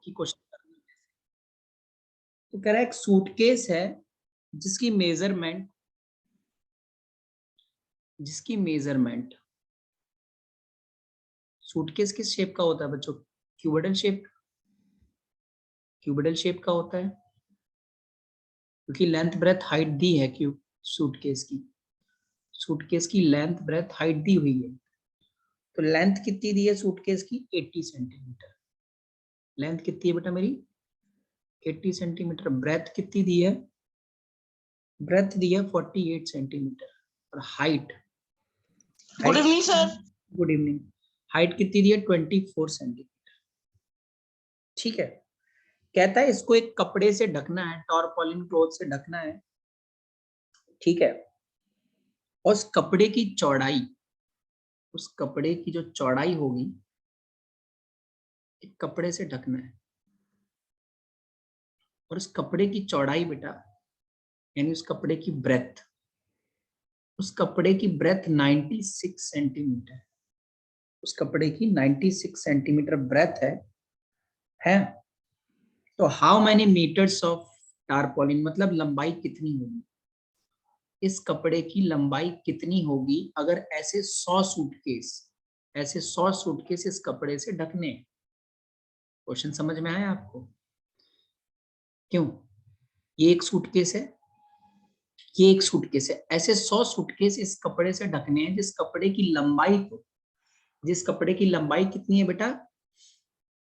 कि क्वेश्चन करना कैसे। तो कह रहा है एक सूटकेस है जिसकी मेजरमेंट सूटकेस किस शेप का होता है बच्चों? क्यूबिडल शेप का होता है, क्योंकि लेंथ ब्रेथ हाइट दी है सूटकेस की लेंथ ब्रेथ हाइट दी हुई है। तो लेंथ कितनी दी है सूटकेस की? 80 सेंटीमीटर। लेंथ कितनी है बेटा मेरी? 80 सेंटीमीटर। ब्रेथ कितनी दी है? ब्रेथ दी है 48 सेंटीमीटर। और height good evening sir. Good evening. Height कितनी दी है? 24 सेंटीमीटर। ठीक है। कहता है इसको एक कपड़े से ढकना है, टॉरपॉलिन क्लॉथ से ढकना है। ठीक है। और उस कपड़े की जो चौड़ाई होगी, एक कपड़े से ढकना है, और उस कपड़े की चौड़ाई बेटा, यानी उस कपड़े की ब्रेथ 96 सेंटीमीटर। उस कपड़े की 96 सेंटीमीटर ब्रेथ है। तो हाउ मैनी मीटर्स ऑफ टारपॉलिन, मतलब लंबाई कितनी होगी, इस कपड़े की लंबाई कितनी होगी अगर ऐसे 100 सूटकेस इस कपड़े से ढकने। क्वेश्चन समझ में आया आपको? क्यों? ये एक सूटकेस है, ऐसे 100 सूटकेस इस कपड़े से ढकने हैं जिस कपड़े की लंबाई कितनी है बेटा,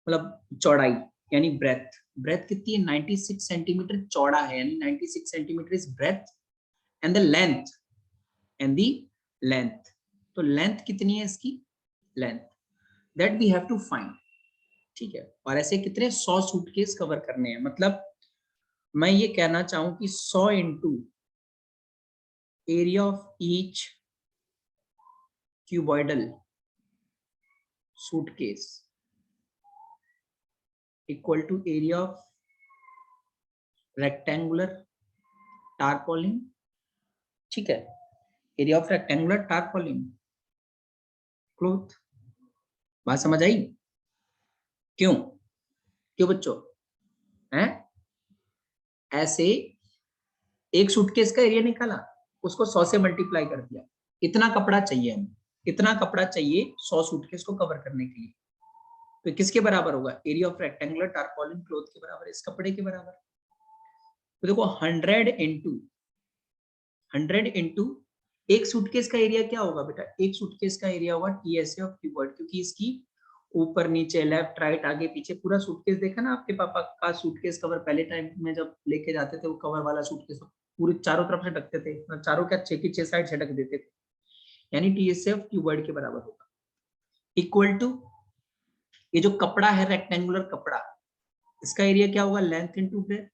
मतलब चौड़ाई, यानी ब्रेथ कितनी है? 96 सेंटीमीटर चौड़ा है, यानी 96 centimetre is breadth, and the length तो लेंथ कितनी है इसकी? Length that we have to find. ठीक है। और ऐसे कितने 100 सूटकेस कवर करने हैं, मतलब मैं ये कहना चाहूं कि 100 into area of each cuboidal suitcase equal to area of rectangular tarpaulin. ठीक है। Area of rectangular tarpaulin cloth. बात समझ आई? क्यों बच्चों? हैं? ऐसे एक सूटकेस का एरिया निकाला, उसको 100 से मल्टीप्लाई कर दिया। इतना कपड़ा चाहिए हमें, 100 सूटकेस को कवर करने के लिए। तो किसके बराबर होगा? Area of rectangular tarpaulin cloth के बराबर, इस कपड़े के बराबर। तो देखो 100 इंटू एक सूटकेस का एरिया क्या होगा बेटा? एक सूटकेस का एरिया होगा टीएसए ऑफ क्यूबॉइड, क्योंकि इसकी ऊपर नीचे लेफ्ट राइट आगे पीछे पूरा सूटकेस देखा ना आपके पापा का सूटकेस कवर पहले टाइम में जब लेके जाते थे, वो कवर वाला सूटकेस पूरी चारों तरफ से ढकते थे, चारों क्या 6 की 6 साइड से ढक देते थे, यानी टीएसए ऑफ क्यूबॉइड के बराबर होगा। इक्वल टू ये जो कपड़ा है रेक्टेंगुलर कपड़ा, इसका एरिया क्या होगा? Length into breadth.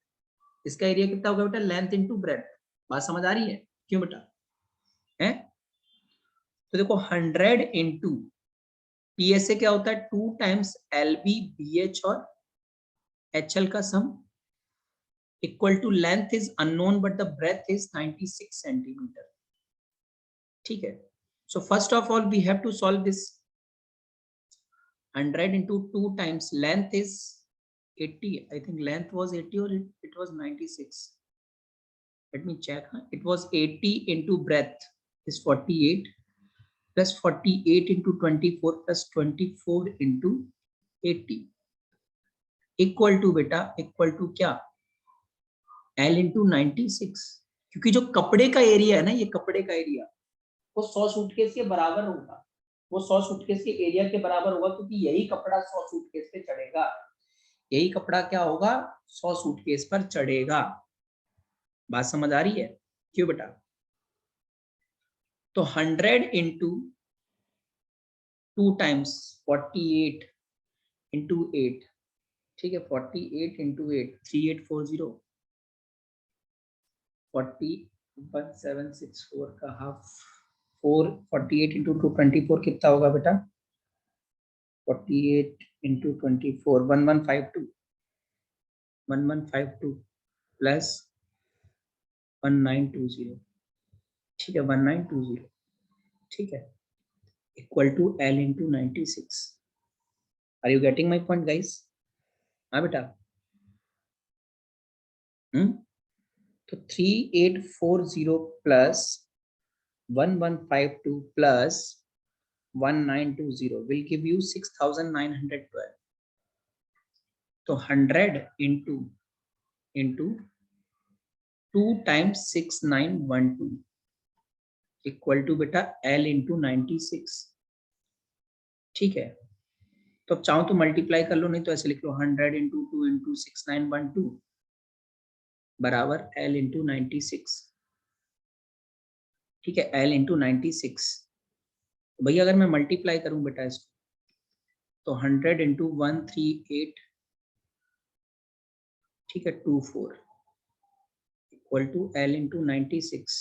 इसका एरिया कितना होगा बेटा? Length into breadth. बात समझ आ रही है? क्यों बेटा? है? तो देखो 100 इंटू टीएसए क्या होता है? 2 टाइम्स एलबी बीएच और एचएल का sum, equal to length is unknown but the breadth is 96 centimetre. ठीक है। So first of all we have to solve this. 100 into 2 times length is 80. I think length was 80 or it was 96. Let me check. It was 80 into breadth is 48 plus 48 into 24 plus 24 into 80 equal to बेटा equal to क्या? L into 96. क्योंकि जो कपड़े का area है ना, ये कपड़े का एरिया वो 100 सूटकेस के बराबर होगा, वो 100 सूटकेस के एरिया के बराबर होगा, क्योंकि यही कपड़ा 100 सूटकेस पे चढ़ेगा। यही कपड़ा क्या होगा? 100 सूटकेस पर चढ़ेगा। बात समझ आ रही है? क्यों बेटा? तो 100 इंटू 2 टाइम्स 48 इंटू 8, ठीक है, 48 इंटू 8 3840 41764 का हाफ 4 48 इंटू 2 24 कितना होगा बेटा? 48 इंटू 24 1152 प्लस 1920। ठीक है, 1920। ठीक है, equal to L into 96। Are you getting my point guys? हाँ बेटा, तो 3840 plus 1152 plus 1920 will give you 6912. तो 100 into 2 times 6912 इक्वल टू बेटा L into 96. ठीक है, तो अब चाहो तो मल्टीप्लाई कर लो, नहीं तो ऐसे लिख लो 100 into 2 into 6912 बराबर L into 96. ठीक है, L into 96. भैया अगर मैं मल्टीप्लाई करूं बेटा इसको, तो 100 into 138, ठीक है, 24 इक्वल टू L into 96.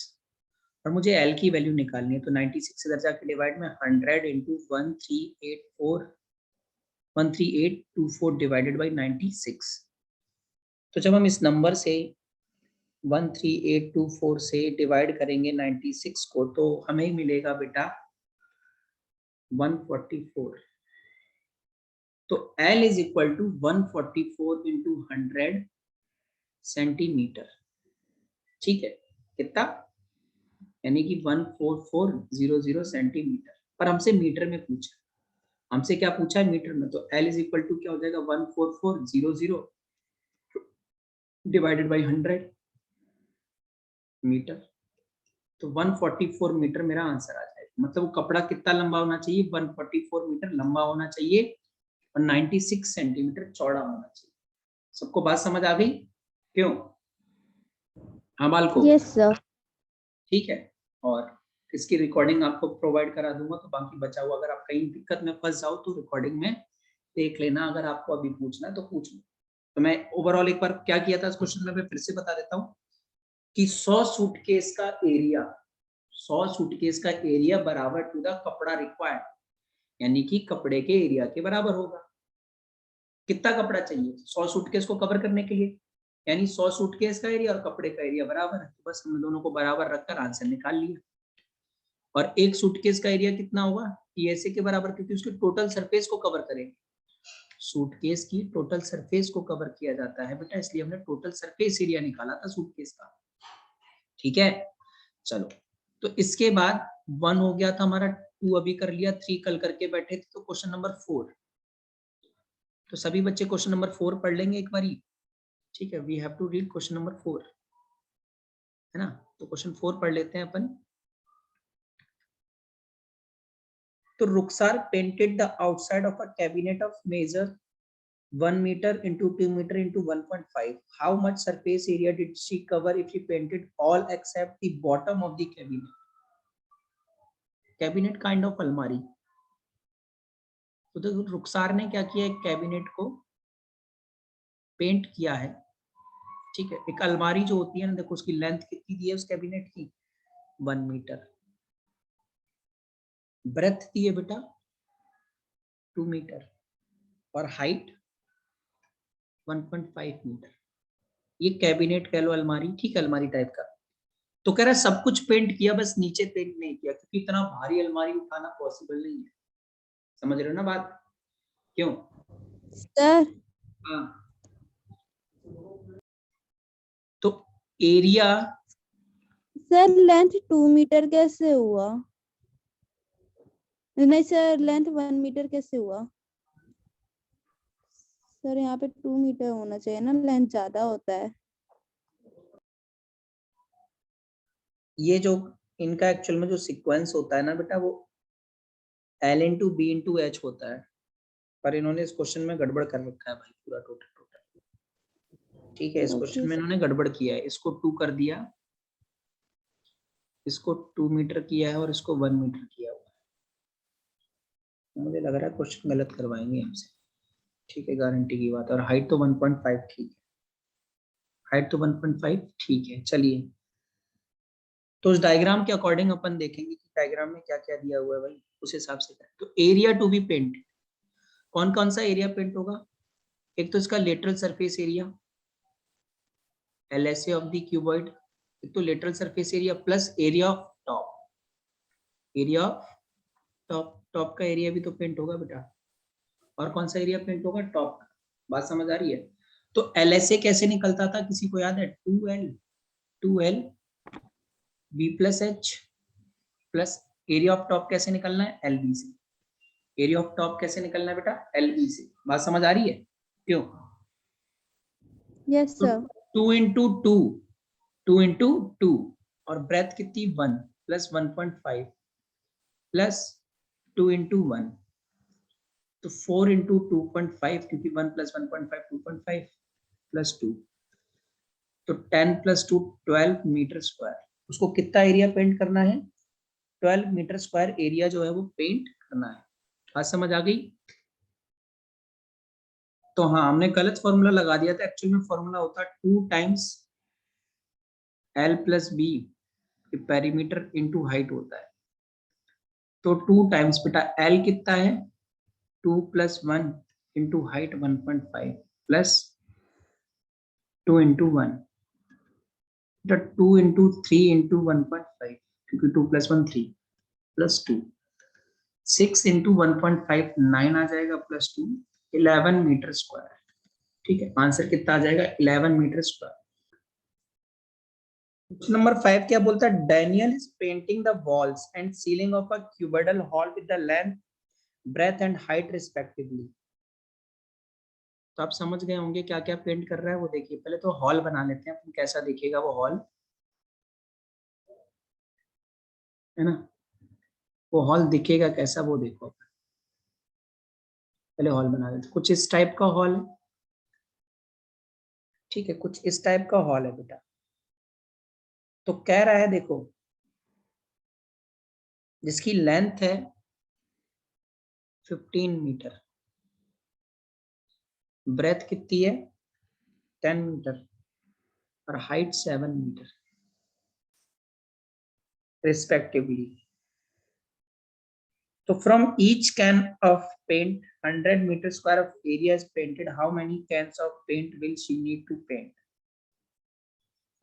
और मुझे L की वैल्यू निकालनी है, तो 96 इधर जाके डिवाइड में 100 into 13824 डिवाइडेड बाई 96. तो जब हम इस नंबर से 13824 से डिवाइड करेंगे 96 को, तो हमें मिलेगा बेटा 144. तो L is equal to 144 into 100 centimetre. ठीक है, कितना, यानी कि 14400 सेंटीमीटर. पर हमसे मीटर में पूछा, हमसे क्या पूछा है, मीटर में. तो L इज इक्वल टू क्या हो जाएगा, 14400 डिवाइडेड बाई 100 मीटर. तो 144 मीटर मेरा आंसर आ जाएगा. मतलब वो कपड़ा कितना लंबा होना चाहिए, 144 मीटर लंबा होना चाहिए और 96 सेंटीमीटर चौड़ा होना चाहिए. सबको बात समझ आ गई? क्यों? हाँ बालको? Yes sir. ठीक है, और इसकी रिकॉर्डिंग आपको प्रोवाइड करा दूंगा. तो बाकी बचा हुआ अगर आप कहीं दिक्कत में फंस जाओ तो रिकॉर्डिंग में देख लेना. अगर आपको अभी पूछना है तो पूछ लो. तो मैं ओवरऑल एक बार क्या किया था इस क्वेश्चन में मैं फिर से बता देता हूँ कि 100 सूटकेस का एरिया, 100 सूटकेस का एरिया बराबर टू द कपड़ा रिक्वायर्ड, यानी कि कपड़े के एरिया के बराबर होगा. कितना कपड़ा चाहिए 100 सूटकेस को कवर करने के लिए, यानी 100 सूटकेस का एरिया और कपड़े का एरिया बराबर है. तो बस हमने दोनों को बराबर रखकर आंसर निकाल लिया. और एक सूटकेस का एरिया कितना होगा, टीएसए के बराबर, क्योंकि उसकी टोटल सरफेस को कवर करेंगे. सूटकेस की टोटल सरफेस को कवर किया जाता है बेटा, इसलिए हमने टोटल सरफेस एरिया निकाला था सूटकेस का. ठीक है, चलो. तो इसके बाद 1 हो गया था हमारा, 2 अभी कर लिया, 3 कल करके बैठे थे. तो क्वेश्चन नंबर 4, तो सभी बच्चे क्वेश्चन नंबर 4 पढ़ लेंगे एक बारी. ठीक है, we have to read question number 4, है ना. तो क्वेश्चन 4 पढ़ लेते हैं अपन. तो Rukhsar painted the outside of a cabinet of measure 1 meter into 2 meter into 1.5. How much surface area did she cover if she painted all except the bottom of the cabinet? Cabinet kind of अलमारी. तो देखो रुखसार ने क्या किया, एक cabinet को paint किया है. ठीक है, एक अलमारी जो होती है ना, देखो उसकी लेंथ कितनी दी है उस कैबिनेट की, 1 मीटर. ब्रेथ दी है बेटा 2 मीटर और हाइट 1.5 मीटर. ये कैबिनेट कह लो, अलमारी. ठीक है, अलमारी टाइप का. तो कह रहा है सब कुछ पेंट किया, बस नीचे पेंट नहीं किया, क्योंकि इतना भारी अलमारी उठाना पॉसिबल नहीं है. समझ रहे हो ना बात? क्यों सर हाँ. तो एरिया, सर लेंथ 2 मीटर कैसे हुआ? नहीं सर, लेंथ 1 मीटर कैसे हुआ? सर यहाँ पे 2 मीटर होना चाहिए ना, लेंथ ज्यादा होता है. ये जो इनका एक्चुअल में जो सीक्वेंस होता है ना बेटा, वो L into B into H होता है. पर इन्होंने इस क्वेश्चन में गड़बड़ कर रखा है भाई, पूरा टोटल. ठीक है, इस क्वेश्चन में इन्होंने गड़बड़ किया है. इसको 2 कर दिया, इसको 2 मीटर किया है और इसको 1 मीटर किया हुआ है. मुझे लग रहा है क्वेश्चन गलत करवाएंगे हमसे. ठीक है, गारंटी की बात है. और हाइट तो 1.5 ठीक है, हाइट तो 1.5 ठीक है. चलिए, तो उस डायग्राम के अकॉर्डिंग अपन देखेंगे कि डायग्राम में क्या क्या दिया हुआ है भाई, उस हिसाब से करें. तो एरिया टू बी पेंट, कौन कौन सा एरिया पेंट होगा? एक तो इसका lateral surface area, LSA of the cuboid. एक तो lateral surface area plus area of top. Area of top, top का एरिया भी तो पेंट होगा बेटा. और कौन सा एरिया पेंट होगा? टॉप का. बात समझ आ रही है? तो LSA कैसे निकलता था, किसी को याद है? 2L B plus H plus area of top कैसे निकलना है? LB से। एरिया ऑफ टॉप कैसे निकलना है बेटा? LB से। बात समझ आ रही है? क्यों? Yes sir. 2 इंटू 2 और ब्रेथ कितनी? 1 प्लस 1.5 प्लस 2 इंटू 1, तो 4 इंटू 2.5, क्योंकि 1 प्लस 1.5 2.5 प्लस 2, तो 10 प्लस 2 12 मीटर स्क्वायर। उसको कितना एरिया पेंट करना है? 12 मीटर स्क्वायर एरिया जो है वो पेंट करना है। बात समझ आ गई? तो हाँ, हमने गलत फॉर्मूला लगा दिया था। एक्चुअली में फॉर्मूला होता है 2 times L plus B, perimeter into height होता है। तो 2 टाइम्स बेटा L कितना है? 2 plus 1 into height 1.5 plus 2 into 1, 2 into 3 into 1.5, क्योंकि 2 प्लस 1 3 प्लस 2, 6 इंटू 1.5 9 आ जाएगा प्लस 2 11 मीटर स्क्वायर। ठीक है, आंसर कितना आ जाएगा? 11 मीटर स्क्वायर। नंबर 5 क्या बोलता है? Daniel is painting the walls and ceiling of a cuboidal hall with the length breadth and height respectively. तो आप समझ गए होंगे क्या क्या पेंट कर रहा है वो। देखिए पहले तो हॉल बना लेते हैं अपन, कैसा दिखेगा वो हॉल, है ना? वो हॉल दिखेगा कैसा वो देखो। पहले हॉल बना लेते हैं। कुछ इस टाइप का हॉल है, ठीक है, कुछ इस टाइप का हॉल है बेटा। तो कह रहा है देखो, जिसकी लेंथ है 15 मीटर, ब्रेथ कितनी है? 10 मीटर और हाइट 7 मीटर रिस्पेक्टिवली। तो from each can of paint 100 meter square of area is painted, how many cans of paint will she need to paint?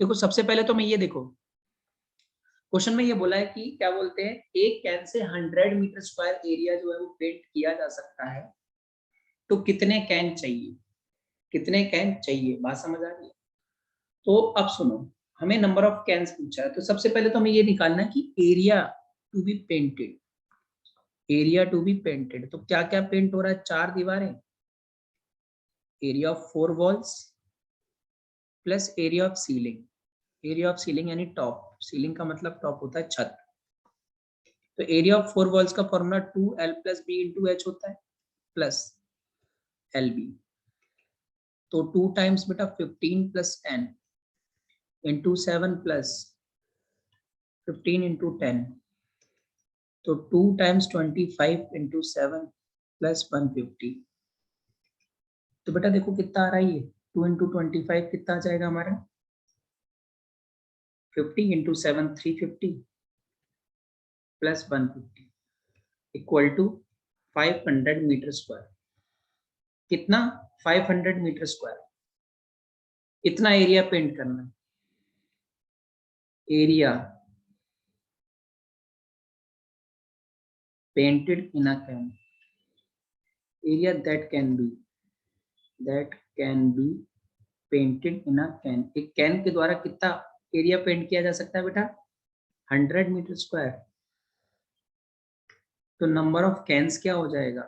देखो सबसे पहले तो मैं ये देखो, क्वेश्चन में ये बोला है कि क्या बोलते हैं, एक can say 100 metre square area जो है वो पेंट किया जा सकता है, तो कितने कैन चाहिए? कितने कैन चाहिए? बात समझ आ रही है? तो अब सुनो, हमें नंबर ऑफ कैन्स पूछा है, तो सबसे पहले तो हमें ये निकालना है कि area to be painted, area to be painted. तो क्या क्या पेंट हो रहा है? 4 दीवारें, area of 4 walls plus area of ceiling. Area of ceiling यानी टॉप, सीलिंग का मतलब टॉप होता है छत। तो एरिया ऑफ 4 वॉल्स का formula 2L plus B into H होता है प्लस LB। तो 2 टाइम्स बेटा 15 plus n into 7 plus 15 into 10, तो 2 टाइम्स 25 इंटू 7 प्लस 150। तो बेटा देखो कितना आ रहा है ये, 2 इंटू 25 कितना आ जाएगा हमारा? 50 into 7 350 plus 150 equal to 500 metre square. कितना? 500 मीटर स्क्वायर। इतना एरिया पेंट करना है। Area painted in a can, area that can be painted in a can. एक कैन के द्वारा कितना एरिया पेंट किया जा सकता है बेटा? 100 मीटर स्क्वायर। तो नंबर ऑफ कैन्स क्या हो जाएगा?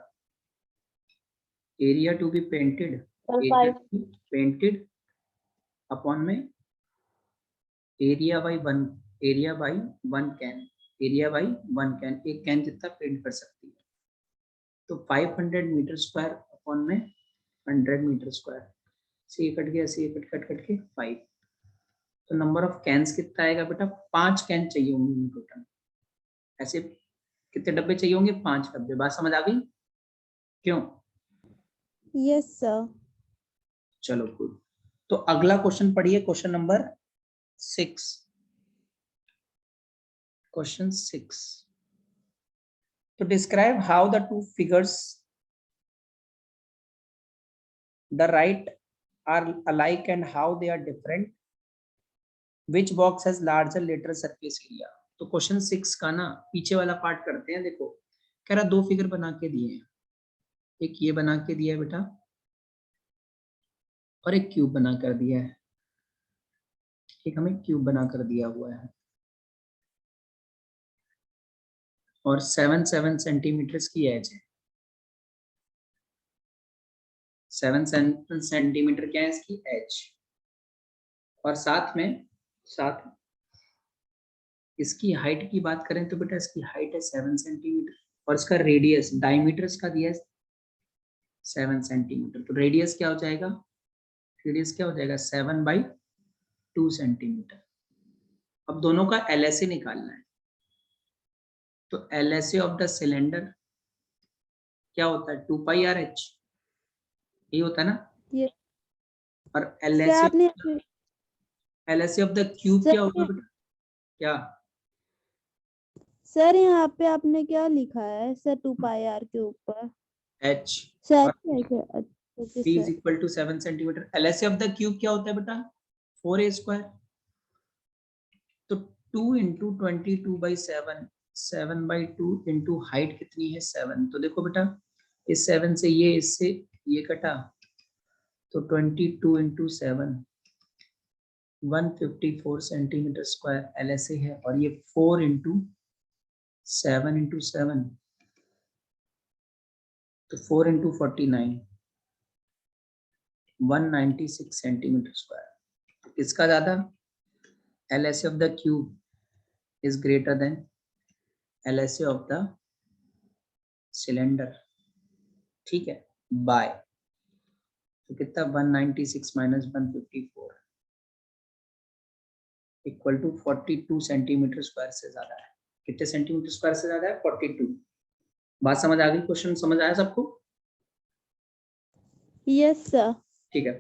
Area to be painted, area to be painted upon में area by 1, area by 1 can, area by 1 can, एक कैन जितना पेंट कर सकती है। तो 500 मीटर स्क्वायर अपॉन में 100 मीटर स्क्वायर, सी कट गया, सी कट कट कट के 5। तो नंबर ऑफ कैन्स कितना आएगा बेटा? 5 कैन चाहिए होंगे टोटल। ऐसे कितने डब्बे चाहिए होंगे? 5 डब्बे। बात समझ आ गई? क्यों? Yes sir. चलो गुड। तो अगला क्वेश्चन पढ़िए, क्वेश्चन नंबर 6। क्वेश्चन 6, तो describe how the two figures the right are alike and how they are different, which box has larger lateral surface area। तो क्वेश्चन 6 का ना पीछे वाला पार्ट करते हैं। देखो कह रहा 2 फिगर बना के दिए हैं, एक ये बना के दिया है बेटा और एक क्यूब बना कर दिया है, एक हमें क्यूब बना कर दिया हुआ है, और 7 सेंटीमीटर की एज है। 7 सेंटीमीटर क्या है इसकी एज, और साथ में इसकी हाइट की बात करें तो बेटा इसकी हाइट है 7 सेंटीमीटर, और इसका रेडियस डायमीटर इसका दिया है 7 सेंटीमीटर। तो रेडियस क्या हो जाएगा, रेडियस क्या हो जाएगा 7/2 सेंटीमीटर। अब दोनों का LSA निकालना है, तो LSA ऑफ द सिलेंडर क्या होता है 2πRH, ये होता है ना। ये और सर आपने LSA ऑफ द क्यूब क्या होगा सर बेटा, क्या सर यहाँ पे आपने क्या लिखा है सर 2πr के ऊपर H, सर और क्या क्या okay P is sir equal to 7 centimetre. LSA of the cube क्या होता है बेटा 4a²। तो 2 इंटू 22/7, 7/2 इंटू हाइट कितनी है 7। तो देखो बेटा इस 7 से ये, इससे ये कटा, तो 22 इंटू 7 154 सेंटीमीटर स्क्वायर LSA है। और ये 4 इंटू 7 इंटू 7, तो 4 इंटू 49 196 सेंटीमीटर स्क्वायर। तो किसका ज्यादा, LSA of the cube is greater than LSA of the cylinder, ठीक है, बाय, तो कितना 196 minus 154 equal to 42 centimetre square से ज्यादा है। कितने सेंटीमीटर स्क्वायर से ज्यादा है 42। बात समझ आ गई, क्वेश्चन समझ आया सबको, यस सर ठीक है।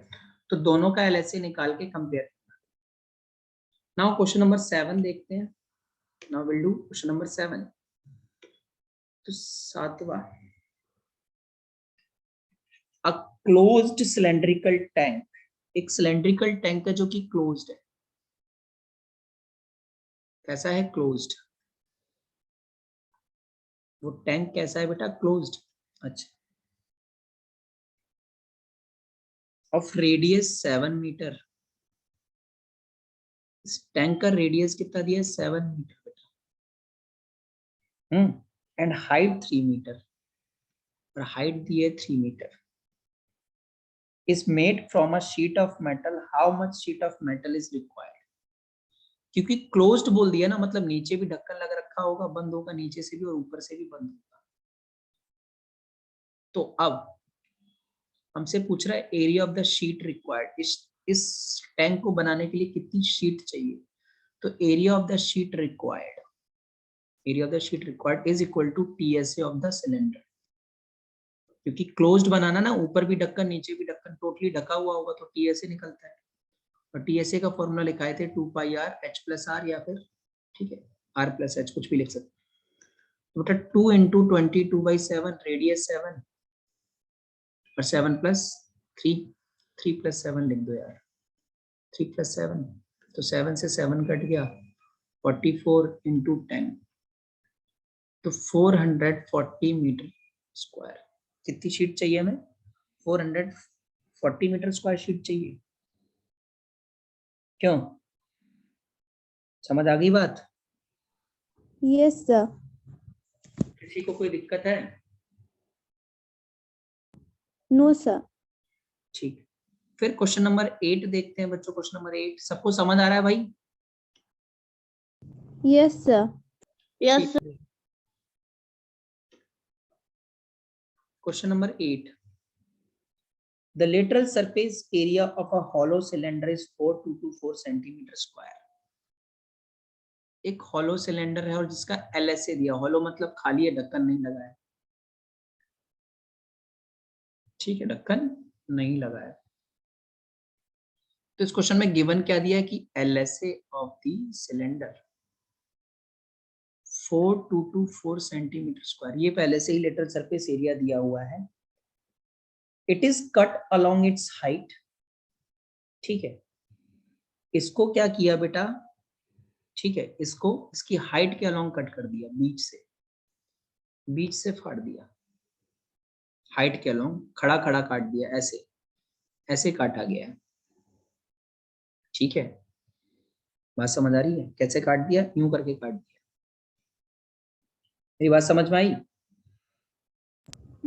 तो दोनों का LSA निकाल के कंपेयर। नाउ क्वेश्चन नंबर 7 देखते हैं। Now will do question number 7। तो 7वां, अ क्लोज्ड सिलेंड्रिकल टैंक, एक सिलेंड्रिकल टैंक है जो कि क्लोज्ड है। कैसा है क्लोज्ड, वो टैंक कैसा है बेटा क्लोज्ड। अच्छा, ऑफ रेडियस 7 मीटर, इस टैंक का रेडियस कितना दिया है 7 मीटर बेटा, एंड हाइट 3 मीटर, और हाइट दी है 3 metre, is made from a sheet of metal, how much sheet of metal is required। क्योंकि क्लोज्ड बोल दिया ना, मतलब नीचे भी ढक्कन लग रखा होगा, बंद होगा नीचे से भी और ऊपर से भी बंद होगा। तो अब हमसे पूछ रहा है area of the sheet required, इस टैंक को बनाने के लिए कितनी शीट चाहिए। तो area of the sheet required, area of the sheet required is equal to TSA of the cylinder. क्योंकि क्लोज्ड बनाना ना, ऊपर भी ढक्कन नीचे भी ढक्कन टोटली ढका हुआ होगा, तो TSA निकलता है। और TSA का फॉर्मूला लिखाए थे 2πr H+R, या फिर ठीक है R+H, कुछ भी लिख सकते। तो बेटा 2 इंटू 22/7, रेडियस 7 और 7 प्लस 3, 3 प्लस 7 लिख दो यार, 3 प्लस 7, तो 7 से 7 कट गया, 44 इंटू 10, तो 440 मीटर स्क्वायर। कितनी शीट चाहिए हमें 440 मीटर स्क्वायर शीट चाहिए। क्यों, समझ आ गई बात, यस सर किसी को कोई दिक्कत है। नो सर ठीक, फिर क्वेश्चन नंबर 8 देखते हैं बच्चों। क्वेश्चन नंबर 8 सबको समझ आ रहा है भाई। Yes sir Yes, sir. Question number 8, the lateral surface area of a hollow cylinder is 4224 centimetre square. एक हॉलो सिलेंडर है और जिसका LSA दिया, हॉलो मतलब खाली है, ढक्कन नहीं लगा है, ठीक है, ढक्कन नहीं लगा है। तो इस क्वेश्चन में गिवन क्या दिया है कि LSA of the cylinder 4224 centimetre square, ये पहले से ही लेटरल सरफेस एरिया दिया हुआ है। It is cut along it's height, ठीक है, इसको क्या किया बेटा, ठीक है, इसको इसकी हाइट के अलोंग कट कर दिया, बीच से फाड़ दिया, हाइट के अलोंग खड़ा खड़ा काट दिया ऐसे। ऐसे काटा गया है, ठीक है। बात समझ आ रही है? कैसे काट दिया? यूं करके काट दिया। मेरी बात समझ में आई?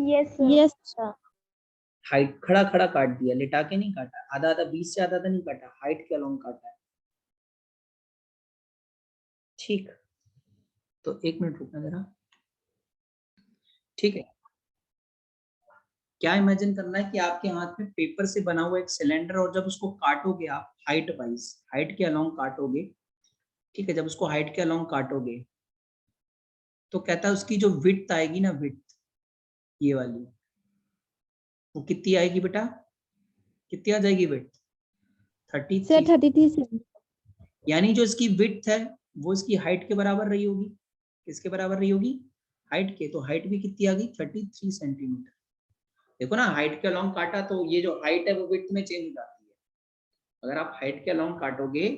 Yes sir. हाइट खड़ा खड़ा काट दिया, लिटा के नहीं काटा, आधा आधा, बीच से आधा आधा नहीं काटा, हाइट के अलोंग काटा है, ठीक। तो 1 मिनट रुकना जरा, ठीक है। क्या इमेजिन करना है कि आपके हाथ में पेपर से बना हुआ एक सिलेंडर, और जब उसको काटोगे आप हाइट वाइज, हाइट के अलोंग काटोगे, ठीक है। जब उसको हाइट के अलोंग काटोगे तो कहता है उसकी जो विड्थ आएगी ना, विड्थ ये वाली, वो कितनी आएगी बेटा? कितनी आ जाएगी विड्थ? सर 33। 33 सेंटीमीटर। यानी जो इसकी विड्थ है वो इसकी हाइट के बराबर रही होगी। किसके बराबर रही होगी? हाइट के। तो हाइट भी कितनी आ गई? 33 सेंटीमीटर। देखो ना, हाइट के अलोंग काटा तो ये जो हाइट है वो विड्थ में चेंज हो जाती है। अगर आप हाइट के अलोंग काटोगे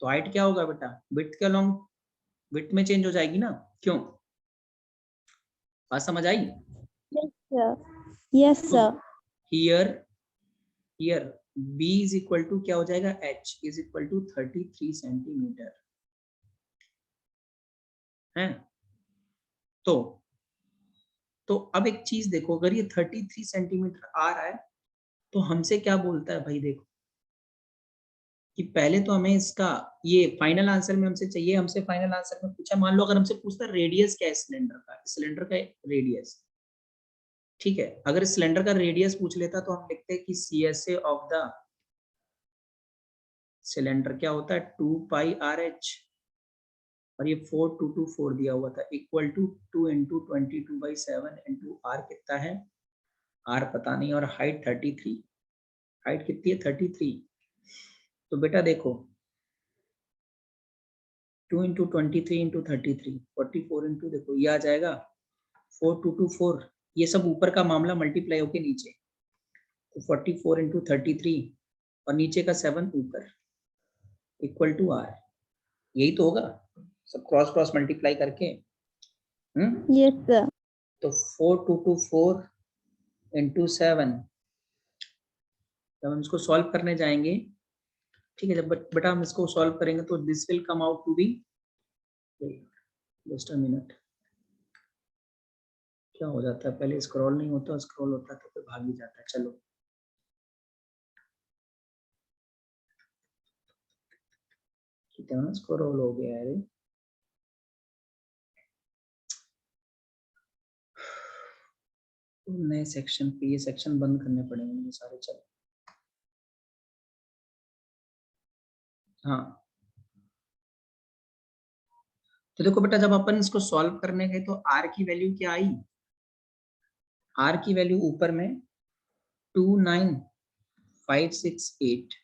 तो हाइट क्या होगा बेटा? विड्थ के अलोंग विड्थ में चेंज हो जाएगी ना। क्यों? बात समझ आई? Yes sir. Here here b is equal to क्या हो जाएगा? h is equal to 33 centimetre है। तो अब एक चीज देखो, अगर ये 33 सेंटीमीटर आ रहा है तो हमसे क्या बोलता है भाई? देखो कि पहले तो हमें इसका ये फाइनल आंसर में हमसे चाहिए, हमसे फाइनल आंसर में पूछा, मान लो अगर हमसे पूछता है रेडियस क्या है सिलेंडर का, सिलेंडर का रेडियस, ठीक है। अगर सिलेंडर का रेडियस पूछ लेता तो हम लिखते हैं कि CSA ऑफ द सिलेंडर क्या होता है? 2 पाई RH, और ये 4224 दिया हुआ था, equal to 2 into 22/7 into R कितना है? R पता नहीं, और हाइट 33। हाइट कितनी है? 33। तो बेटा देखो 2 इंटू 23 इंटू 33, 44 इंटू, देखो ये आ जाएगा 4224। ये सब ऊपर का मामला मल्टीप्लाई होके नीचे, तो 44 इंटू 33 और नीचे का 7 ऊपर, इक्वल टू R। यही तो होगा सब क्रॉस क्रॉस मल्टीप्लाई करके। Yes sir. तो 4224 इंटू 7, जब हम इसको सॉल्व करने जाएंगे, ठीक है, जब बेटा हम इसको सॉल्व करेंगे तो this will come out to be, just a minute, क्या हो जाता है पहले स्क्रॉल नहीं होता, स्क्रॉल होता है तो फिर भाग ही जाता है। चलो कितना स्क्रॉल हो गया है? नए सेक्शन पे, ये सेक्शन बंद करने पड़ेंगे मुझे सारे। चलो हाँ, तो देखो बेटा जब अपन इसको सॉल्व करने गए तो R की वैल्यू क्या आई? R की वैल्यू ऊपर में 29568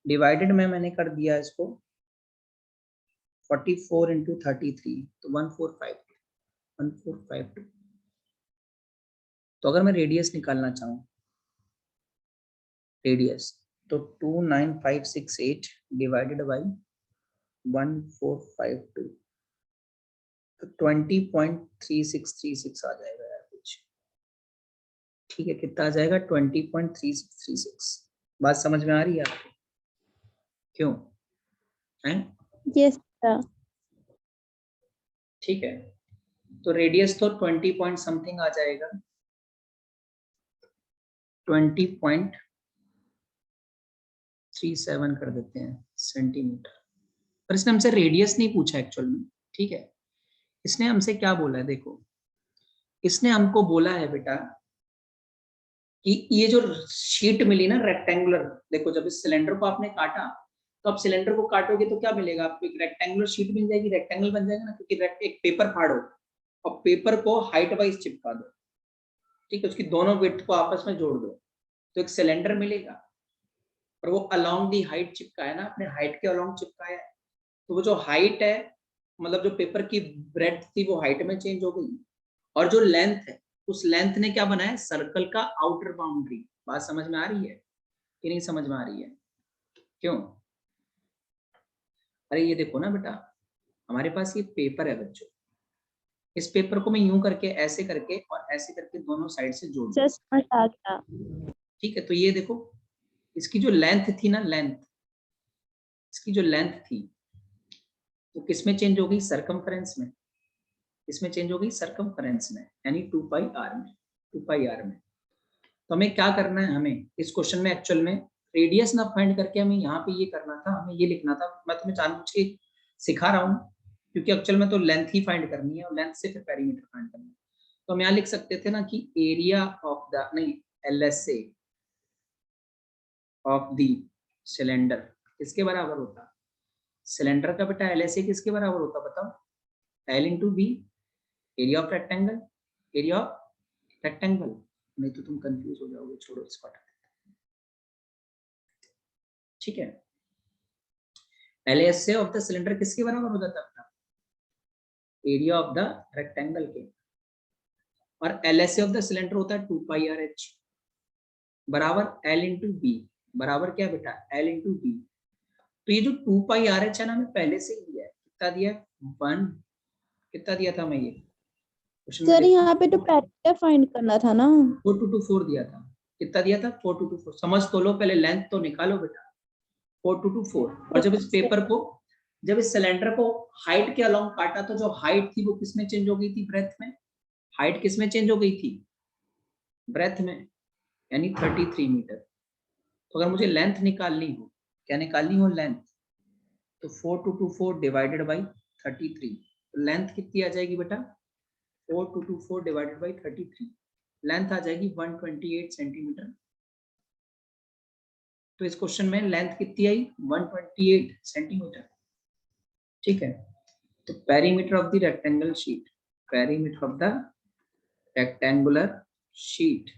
डिवाइडेड में मैंने कर दिया इसको 44 इंटू 33, तो 1452। तो अगर मैं रेडियस निकालना चाहूँ, रेडियस, तो 29568 डिवाइडेड बाई 1452, तो 20.3636 आ जाएगा यार कुछ, ठीक है। कितना आ जाएगा? 20.3636। बात समझ में आ रही है आपको? क्यों है? Yes sir. ठीक है, तो रेडियस तो 20 पॉइंट समथिंग आ जाएगा, 20.37 कर देते हैं सेंटीमीटर। पर इसने हमसे रेडियस नहीं पूछा एक्चुअल में, ठीक है। इसने हमसे क्या बोला है? देखो इसने हमको बोला है बेटा कि ये जो शीट मिली ना रेक्टेंगुलर, देखो जब इस सिलेंडर को आपने काटा तो आप सिलेंडर को काटोगे तो क्या मिलेगा आपको? एक रेक्टेंगुलर शीट मिल जाएगी, रेक्टेंगल बन जाएगा ना, क्योंकि एक पेपर फाड़ो और पेपर को हाइट वाइज चिपका दो, ठीक है, उसकी दोनों विड्थ को आपस में जोड़ दो तो एक सिलेंडर मिलेगा। और वो अलोंग दी हाइट चिपका है ना, अपने हाइट के अलोंग चिपकाया है, तो वो जो हाइट है, मतलब जो पेपर की ब्रेड्थ थी वो हाइट में चेंज हो गई, और जो लेंथ है उस लेंथ ने क्या बनाया? सर्कल का आउटर बाउंड्री। बात समझ में आ रही है कि नहीं समझ में आ रही है? क्यों? अरे ये देखो ना बेटा, हमारे पास ये पेपर है बच्चों, इस पेपर को मैं यूं करके, ऐसे करके और ऐसे करके दोनों साइड से जोड़ दूं, जस्ट समझ आ गया। ठीक है। तो ये देखो इसकी जो लेंथ थी ना, लेंथ, इसकी जो लेंथ थी वो किस में चेंज हो गई, सरकमफ्रेंस में। इसमें चेंज हो गई सरकमफ्रेंस में, यानी 2 पाई r में, 2 पाई r में। तो हमें क्या करना है, हमें इस क्वेश्चन में एक्चुअल में रेडियस ना फाइंड करके हमें यहाँ पे ये करना था, हमें ये लिखना था। मैं तुम्हें जानबूझ के सिखा रहा हूँ क्योंकि एक्चुअल में तो लेंथ ही फाइंड करनी है और लेंथ से फिर पेरीमीटर फाइंड करना है। तो हम यहाँ लिख सकते थे ना कि एरिया ऑफ द, नहीं, LSA ऑफ द सिलेंडर किसके बराबर होता, सिलेंडर का बेटा LSA किसके बराबर होता बताओ, L into B, area of rectangle, area of rectangle. नहीं तो तुम कंफ्यूज हो जाओगे, छोड़ो इसको। ठीक है, LSA ऑफ द सिलेंडर किसके बराबर हो जाता है, एरिया ऑफ द रेक्टेंगल के। और LSA ऑफ द सिलेंडर होता है 2 पाई RH बराबर L इंटू बी, बराबर क्या बेटा, L इंटू बी। तो ये जो 2 पाई RH है ना, हमें पहले से ही दिया है, कितना दिया है, 1, कितना दिया था मैं, ये सर यहाँ पे तो पेरीमीटर फाइंड करना था ना। 4224 दिया था, कितना दिया था, 4224। समझ तो लो, पहले लेंथ तो निकालो बेटा, 4224। और जब इस पेपर को, जब इस सिलेंडर को हाइट के अलोंग काटा तो जो हाइट थी वो किसमें चेंज हो गई थी, ब्रेथ में। हाइट किसमें चेंज हो गई थी, ब्रेथ में, यानी 33 मीटर। तो अगर मुझे लेंथ निकालनी हो, क्या निकालनी हो, लेंथ, तो 4224 डिवाइडेड बाई 33, तो लेंथ कितनी आ जाएगी बेटा, 4224 डिवाइडेड बाई 33, लेंथ आ जाएगी 128 सेंटीमीटर। तो इस क्वेश्चन में लेंथ कितनी आई, 128 सेंटीमीटर। ठीक है, तो perimeter of the rectangle sheet, perimeter of the rectangular sheet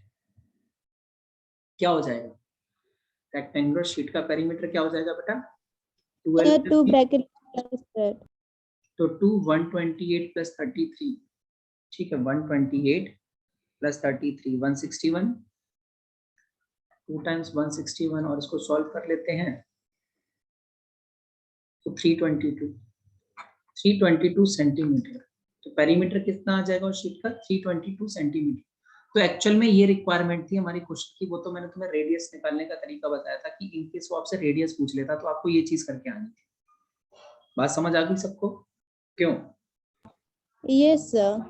क्या हो जाएगा, रेक्टेंगुलर शीट का पेरीमीटर क्या हो जाएगा बेटा, 12 2 ब्रैकेट सर। तो 2 128 प्लस 33, ठीक है, 128 प्लस 33 161, 2 टाइम्स 161, और इसको सॉल्व कर लेते हैं तो 322 सेंटीमीटर। तो पेरीमीटर कितना आ जाएगा शीट का, 322 सेंटीमीटर। तो एक्चुअल में ये रिक्वायरमेंट थी हमारी क्वेश्चन की, वो तो मैंने तुम्हें रेडियस निकालने का तरीका बताया था कि इन केस वो आपसे रेडियस पूछ लेता तो आपको ये चीज करके आनी थी। बात समझ आ गई सबको, क्यों, यस सर।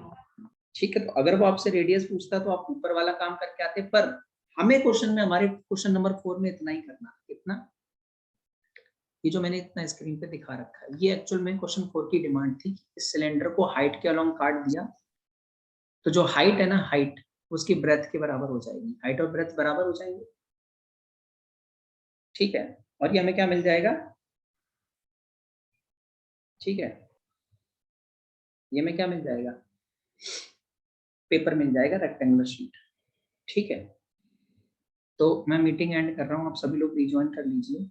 ठीक है। तो अगर वो आपसे रेडियस पूछता तो आप ऊपर वाला काम करके आते, पर हमें क्वेश्चन में, हमारे क्वेश्चन नंबर 4 में इतना ही करना, इतना, ये जो मैंने इतना स्क्रीन पे दिखा रखा है, ये एक्चुअल में क्वेश्चन 4 की डिमांड थी। इस सिलेंडर को हाइट के अलोंग काट दिया तो जो हाइट है ना, हाइट उसकी ब्रेथ के बराबर हो जाएगी, हाइट और ब्रेथ बराबर हो जाएंगे। ठीक है, और ये हमें क्या मिल जाएगा, ठीक है, ये हमें क्या मिल जाएगा, पेपर मिल जाएगा, रेक्टेंगुलर शीट। ठीक है, तो मैं मीटिंग एंड कर रहा हूँ, आप सभी लोग रिज्वाइन कर लीजिए।